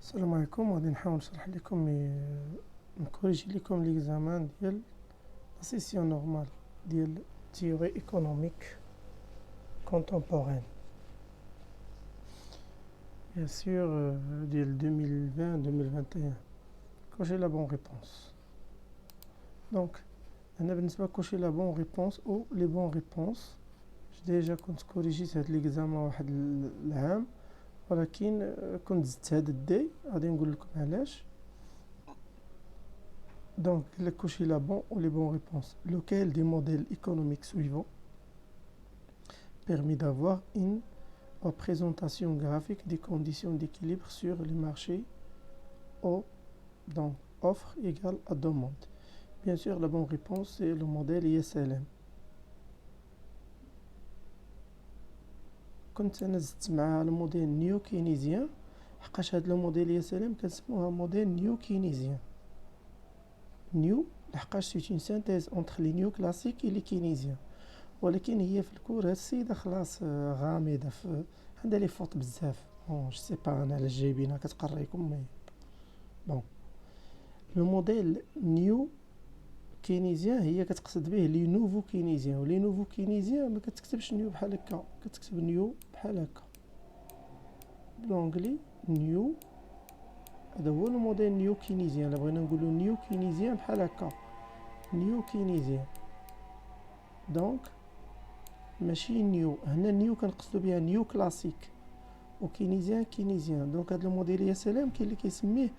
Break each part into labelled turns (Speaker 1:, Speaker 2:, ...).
Speaker 1: السلام عليكم. غادي نحاول نشرح لكم نكوريجي لكم ليكزامان ديال لا سيسيون نورمال ديال تيوري ايكونوميك كونتمبورين بيان سور ديال 2020 2021. كوشي لا بون ريبونس. دونك انا بالنسبه كوشي لا بون ريبونس او لي بون ريبونس ديجا كنت كوريجيت هاد ليكزامان واحد العام، ولكن كنت زدت هاد الدي. غادي نقول لكم علاش. Donc, le cocher la bonne ou les bonnes réponses. Lequel des modèles économiques suivants permet d'avoir une représentation graphique des conditions d'équilibre sur les marchés au, donc, offre égale à demande. Bien sûr, la bonne réponse, c'est le modèle ISLM. كنت انا زدت مع الموديل نيو كينيزيان، حقاش هاد لو موديل ISLM كنسموها موديل نيو كينيزيان. نيو لحقاش سيت اون سانتيز اونتر لي نيو كلاسيك اي لي كينيزيان، ولكن هي في الكور هاد السيده خلاص غامضه، عندها لي فوت بزاف. جو سي با انا علاش جايبينها كتقريكم مي بون. لو موديل نيو كينيزيان هي كتقصد به لي نوفو كينيزيان، ولي نوفو كينيزيان ما كتكتبش نيو بحال هكا، كتكتب نيو بحال هكا بلونجلي نيو. هذا هو الموديل نيو كينيزيان. الا بغينا نقولوا نيو كينيزيان بحال هكا نيو كينيزيان. دونك ماشي نيو، هنا نيو كنقصدوا بها نيو كلاسيك، وكينيزيان كينيزيان. دونك هذا الموديل يا سلام كاين اللي كيسميه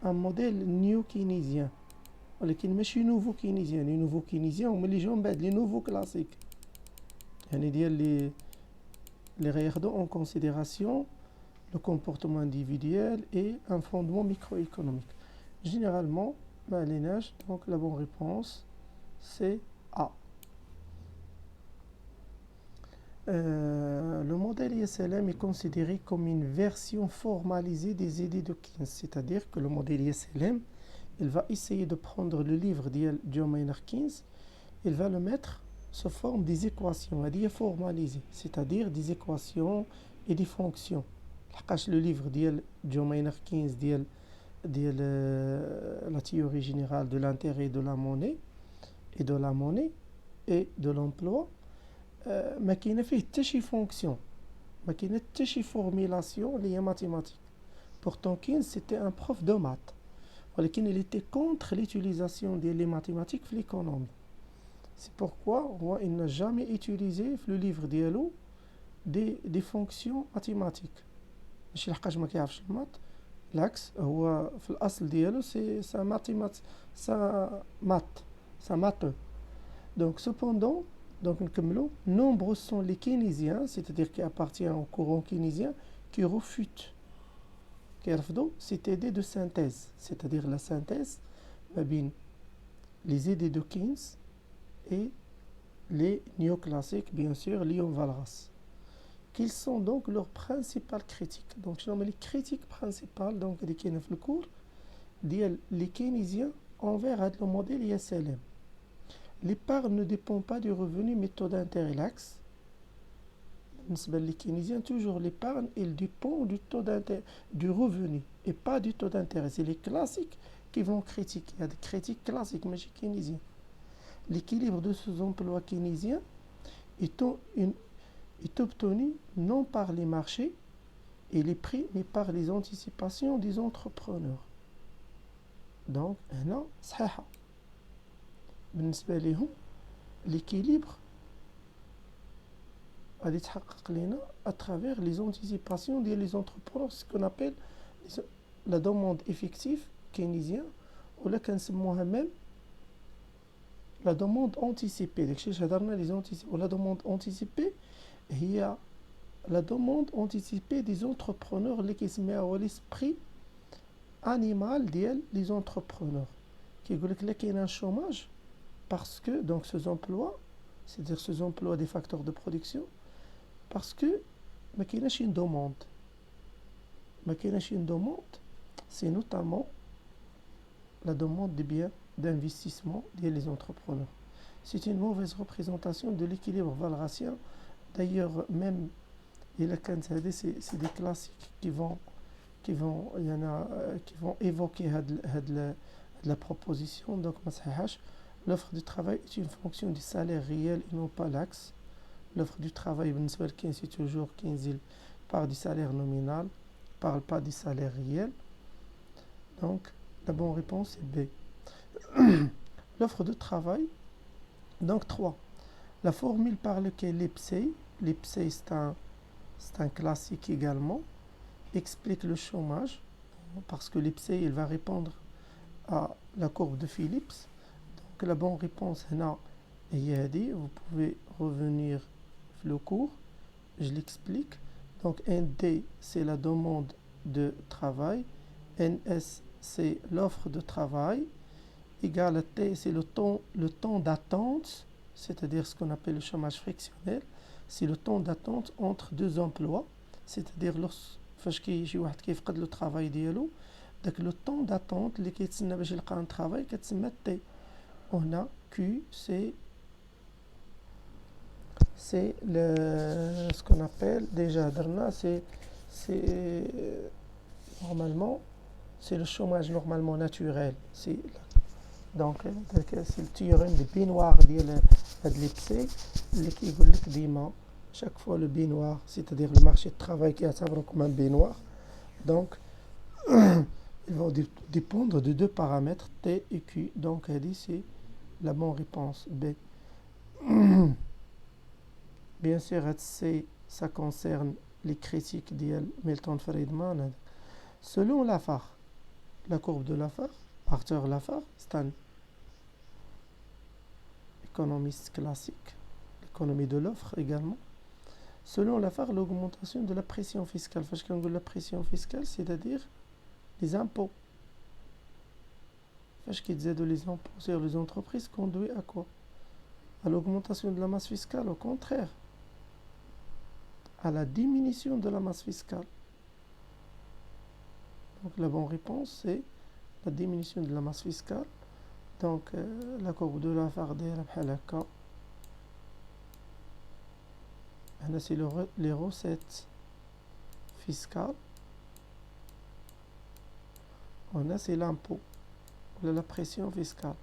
Speaker 1: ان موديل نيو كينيزيان، ولكن ماشي نوفو كينيزيان. لي نوفو كينيزيان هما اللي جاو من بعد لي نوفو كلاسيك، يعني ديال اللي غياخدو اون كونسيديراسيون le comportement individuel et un fondement microéconomique. Généralement, donc la bonne réponse c'est A. Le modèle ISLM est considéré comme une version formalisée des idées de Keynes, c'est-à-dire que le modèle ISLM, il va essayer de prendre le livre de John Maynard Keynes, il va le mettre sous forme des équations, formalisées, c'est-à-dire des équations et des fonctions. لحقاش لو ليفر ديال جو ماينر كينز ديال لا تيوري جينيرال دو لانتيري دو لا موني اي دو لا موني اي دو لومبلوا ما كاينه فيه حتى شي فونكسيون، ما كاينه حتى شي فورميلاسيون اللي هي ماتيماتيك. pourtant كينز سيتي ان بروف دو مات، ولكن il était contre l'utilisation ديال لي ماتيماتيك في ليكونومي. سي بوركوا هو il n'a jamais utilisé في لو ليفر ديالو دي فونكسيون ماتيماتيك. ماشي لحقاش ما كيعرفش المات، بالعكس هو في الاصل ديالو سي سا ماتيمات سا مات. donc cependant donc نكملو. nombreux sont les keynésiens, c'est-à-dire qui appartiennent au courant keynésien, qui refutent كيرفضوا cette idée de synthèse, c'est-à-dire la synthèse ما بين les idées de Keynes et les néoclassiques, bien sûr Léon Walras. Quelles sont donc leurs principales critiques? Donc, je nomme les critiques principales donc des كاينين في الكور ديال les keynésiens envers le modèle ISLM. L'épargne ne dépend pas du revenu, mais taux d'intérêt l'axe. بالنسبة les keynésiens, toujours l'épargne, il dépend du taux d'intérêt, du revenu, et pas du taux d'intérêt. C'est les classiques qui vont critiquer. Il y a des critiques classiques, mais chez keynésiens. L'équilibre de ces emplois keynésiens est obtenu non par les marchés et les prix, mais par les anticipations des entrepreneurs. Donc, هنا صحيحة. بالنسبة لهم l'équilibre غادي يتحقق لنا à travers les anticipations des entrepreneurs, ce qu'on appelle la demande effective keynésien, ولا كنسموها même la demande anticipée. داكشي اللي هضرنا les anticipés. ولا demande anticipée هي la demande anticipée des entrepreneurs اللي كيسميها هو l'esprit animal ديال les entrepreneurs. كيقول لك لا كاين un chômage parce que donc ces emplois, c'est-à-dire ces emplois des facteurs de production, parce que ما كايناش une demande. ما كايناش une demande, c'est notamment la demande des biens d'investissement ديال les entrepreneurs. C'est une mauvaise représentation de l'équilibre walrasien. D'ailleurs, même Et là, c'est des classiques qui vont évoquer la proposition. Donc, l'offre de travail est une fonction du salaire réel et non pas l'axe. L'offre du travail, c'est toujours 15 par du salaire nominal, parle pas du salaire réel. Donc, la bonne réponse est B. L'offre de travail, donc 3. La formule par laquelle l'IPSEI c'est un classique également, explique le chômage, parce que l'IPSEI, il va répondre à la courbe de Phillips. Donc, la bonne réponse est dit. Vous pouvez revenir le cours, je l'explique. Donc ND c'est la demande de travail, NS c'est l'offre de travail, égal à T c'est le temps d'attente, c'est-à-dire ce qu'on appelle le chômage frictionnel, c'est le temps d'attente entre deux emplois, c'est-à-dire فاش كيجي واحد كيفقد لو travail ديالو داك لو طون داتونت اللي كيتسنى باش يلقى ان travail كتسمى T. وهنا Q c'est ce qu'on appelle déjà normalement c'est le chômage normalement naturel. Donc c'est le théorème de baignoire ديال هاد l'IPSEI اللي كيقول لك ديما chaque fois le baignoire, c'est-à-dire le marché de travail qui est comme un baignoire. Donc ils vont dépendre de deux paramètres T et Q. Donc c'est la bonne réponse B. Bien sûr, ça concerne les critiques de Milton Friedman. Selon Lafare, la courbe de Lafare, Arthur Lafare, c'est un économiste classique, l'économie de l'offre également. Selon Lafare, l'augmentation de la pression fiscale. Parce qu'on dit la pression fiscale, c'est-à-dire les impôts. Parce qu'il disait de les impôts sur les entreprises conduit à quoi? À l'augmentation de la masse fiscale, au contraire. À la diminution de la masse fiscale. Donc la bonne réponse c'est la diminution de la masse fiscale. Donc la courbe de Lafare بحال هكا. هنا c'est les recettes fiscales. هنا c'est l'impôt ولا la pression fiscale.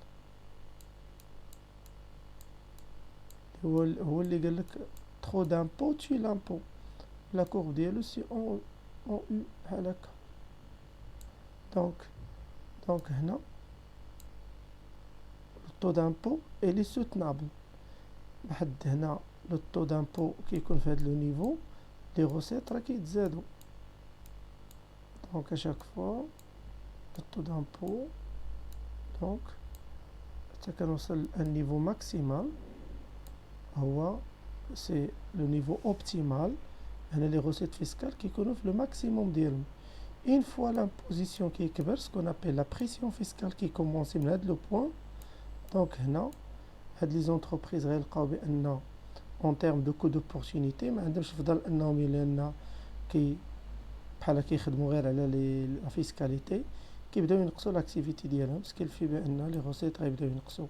Speaker 1: هو اللي قال لك trop d'impôts tue l'impôt. La courbe ديالو c'est en U بحال هكا. Donc هنا le taux d'impôt il est soutenable. لحد هنا le taux d'impôt كيكون في هذا le niveau, les recettes راه كيتزادوا. Donc à chaque fois le taux d'impôt donc حتى كنوصل un niveau maximal هو c'est le niveau optimal. هنا les recettes fiscales كيكونوا في le maximum ديالهم. Une fois l'imposition qui est ce qu'on appelle la pression fiscale qui commence من هذا le point. Donc هنا هاد les entreprises غيلقاو بأن en termes de coût d'opportunité ما عندهمش الفضل انهم لان بحال كيخدموا غير على لا فيسكاليتي كيبداو ينقصوا لاكتيفيتي ديالهم باسكو كيلفي بان لي روسيت غيبداو ينقصوا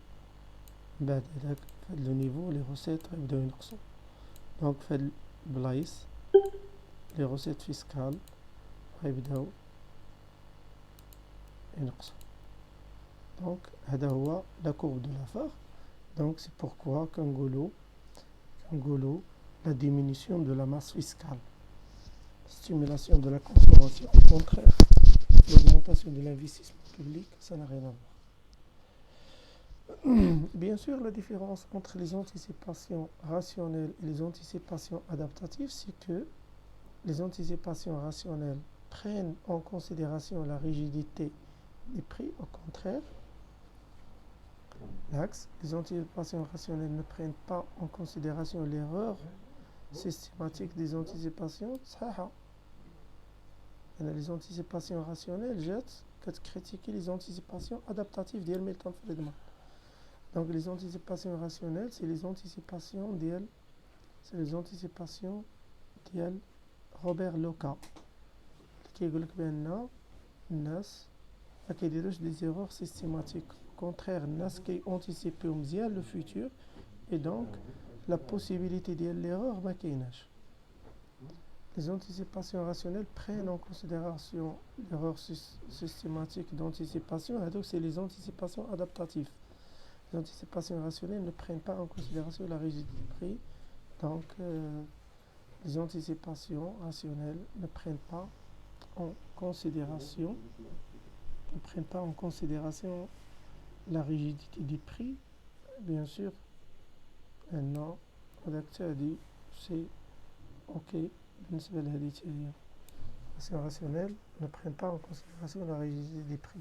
Speaker 1: بعد هذاك في هذا لو نيفو لي روسيت غيبداو ينقصوا. دونك في هاد البلايص لي روسيت فيسكال غيبداو ينقصوا. دونك هذا هو لا كورب دو لافار. دونك سي بوركوا كنقولوا la diminution de la masse fiscale, stimulation de la consommation. Au contraire, l'augmentation de l'investissement public, ça n'a rien à voir. Bien sûr, la différence entre les anticipations rationnelles et les anticipations adaptatives, c'est que les anticipations rationnelles prennent en considération la rigidité des prix, au contraire. L'axe, les anticipations rationnelles ne prennent pas en considération l'erreur systématique des anticipations. Les anticipations rationnelles jettent critiquer les anticipations adaptatives de Milton Friedman. Donc les anticipations rationnelles, c'est les anticipations de Robert Loca qui dit que des erreurs systématiques. Au contraire, nas qui anticipe le futur et donc la possibilité de l'erreur ما كايناش. Les anticipations rationnelles prennent en considération l'erreur systématique d'anticipation, et donc c'est les anticipations adaptatives. Les anticipations rationnelles ne prennent pas en considération la rigidité du prix, donc les anticipations rationnelles ne prennent pas en considération la rigidité du prix. Bien sûr, maintenant, rédacteur dit c'est ok. بالنسبة لهذه التالية الانتicipations rationnelles ne prennent pas en considération la rigidité des prix.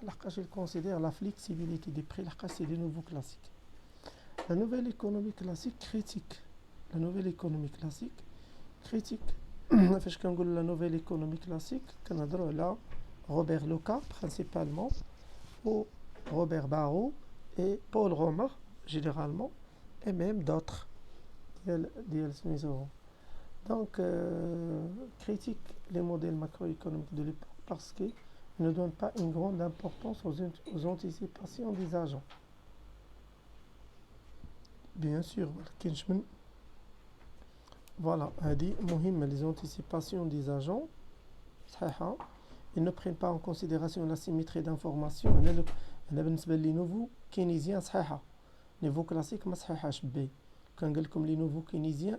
Speaker 1: لحقاش ils considèrent la flexibilité des prix لحقاش c'est des nouveaux classiques. La nouvelle économie classique critique. La nouvelle économie classique critique. فاش كنقول la nouvelle économie classique كنهضروا على Robert Loca principalement ou Robert Barrow et Paul Romer généralement et même d'autres ديال سميتو. Donc, critique les modèles macroéconomiques de l'époque parce qu'ils ne donnent pas une grande importance aux anticipations des agents. Bien sûr, voilà, les anticipations des agents, ils ne prennent pas en considération la symétrie d'information. Les nouveaux keynésiens, les nouveaux classiques, comme les nouveaux keynésiens,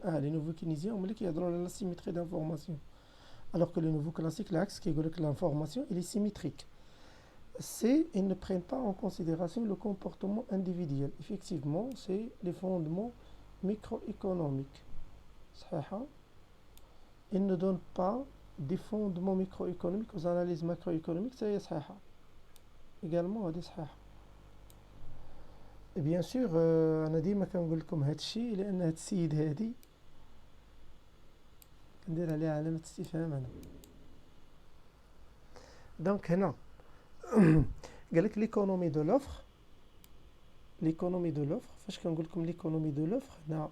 Speaker 1: on qui adorent la symétrie d'information. Alors que les nouveaux classiques, l'axe qui dit que l'information est symétrique. Ils ne prennent pas en considération le comportement individuel. Effectivement, c'est les fondements microéconomiques. Ils ne donnent pas des fondements microéconomiques aux analyses macroéconomiques. C'est également des Et bien sûr, أنا ديما كنقول لكم هاد الشيء لأن هاد السيد هادي كندير عليه علامة استفهام أنا. دونك هنا قالك l'économie de l'offre. L'économie de l'offre فاش كنقول لكم l'économie de l'offre هنا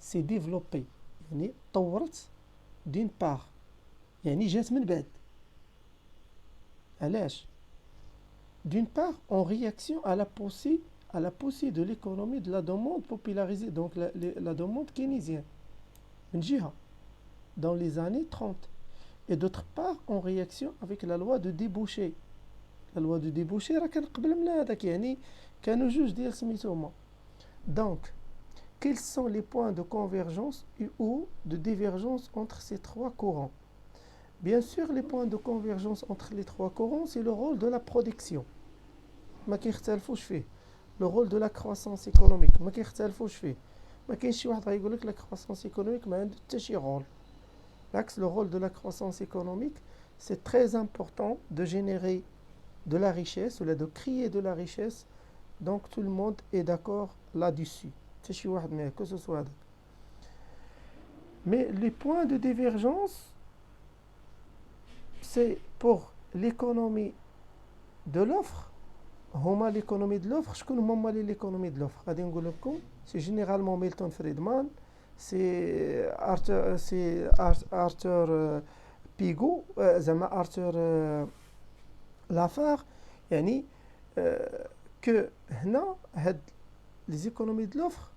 Speaker 1: سي ديفلوبي يعني طورت دين باغ يعني جات من بعد. علاش؟ D'une part, en réaction à la poussée de l'économie de la demande popularisée, donc la demande keynésienne, dans les années 30. Et d'autre part, en réaction avec la loi de débouché. La loi de débouché, donc, quels sont les points de convergence ou de divergence entre ces trois courants? Bien sûr, les points de convergence entre les trois courants, c'est le rôle de la production. ما كيختلفوش فيه. Le rôle de la croissance économique ما كيختلفوش فيه. ما كاينش شي واحد غايقول لك la croissance économique ما عنده حتى شي rôle. L'axe, le rôle de la croissance économique, c'est très important de générer de la richesse ou de créer de la richesse. Donc tout le monde est d'accord là-dessus. حتى شي واحد ما que ce soit. Mais les points de divergence, c'est pour l'économie de l'offre. L'économie de l'offre, je connais l'économie de l'offre. C'est généralement Milton Friedman, c'est Arthur Pigou, Arthur Lafare. يعني que هنا les économies de l'offre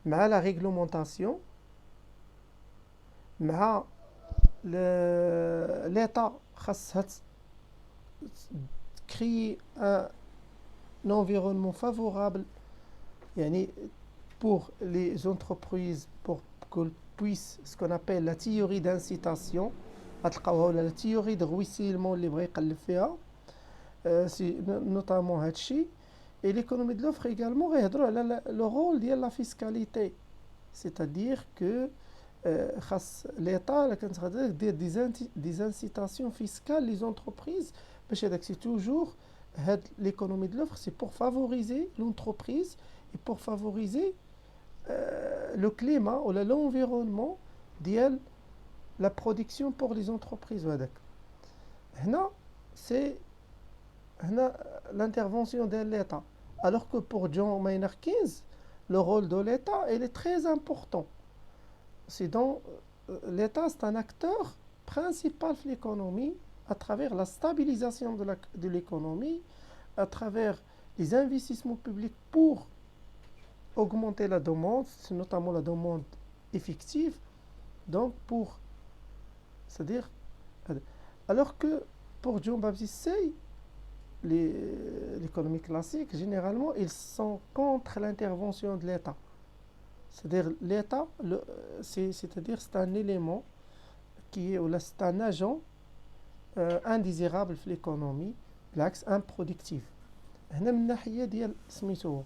Speaker 1: مع la réglementation مع l'État خاصها créer un environnement favorable pour les entreprises pour qu'elles puissent ce qu'on appelle la théorie d'incitation la théorie de ruissellement اللي بغى يقلب فيها c'est notamment هادشي. Et l'économie de l'offre également غيهضروا على le rôle ديال la fiscalité, c'est-à-dire que خاص l'État دير des incitations fiscales les entreprises باش هذاك c'est toujours l'économie de l'offre, c'est pour favoriser l'entreprise et pour favoriser le climat ou l'environnement de la production pour les entreprises. Là, c'est l'intervention de l'État. Alors que pour John Maynard Keynes, le rôle de l'État est très important. L'État, c'est un acteur principal de l'économie à travers la stabilisation de l'économie, à travers les investissements publics pour augmenter la demande, c'est notamment la demande effective. Donc c'est-à-dire, alors que pour Jean-Baptiste Say, l'économie classique, généralement, ils sont contre l'intervention de l'État. C'est-à-dire, l'État, c'est-à-dire, c'est un élément qui est, ou là, c'est un agent indésirable في l'économie, بالعكس improductif. هنا من الناحية ديال سميتو.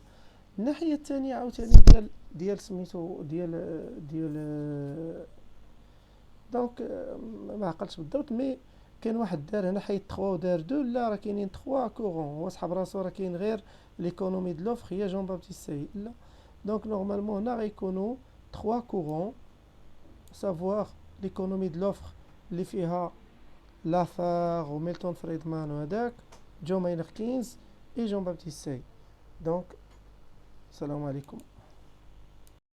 Speaker 1: الناحية الثانية عاوتاني ديال سميتو ديال دونك ما عقلتش بالضبط، مي كاين واحد دار هنا حيد 3 ودار 2. لا، راه كاينين 3 كورون، هو صحاب راسو راه كاين غير ليكونومي دو لوفر هي جون بابتيست سي. لا، دونك نورمالمون هنا غيكونوا 3 كورون، سافوار ليكونومي دو لوفر اللي فيها لافار وميلتون فريدمان وهداك، جون ماينر كينز اي جون بابتيست سي. دونك السلام عليكم.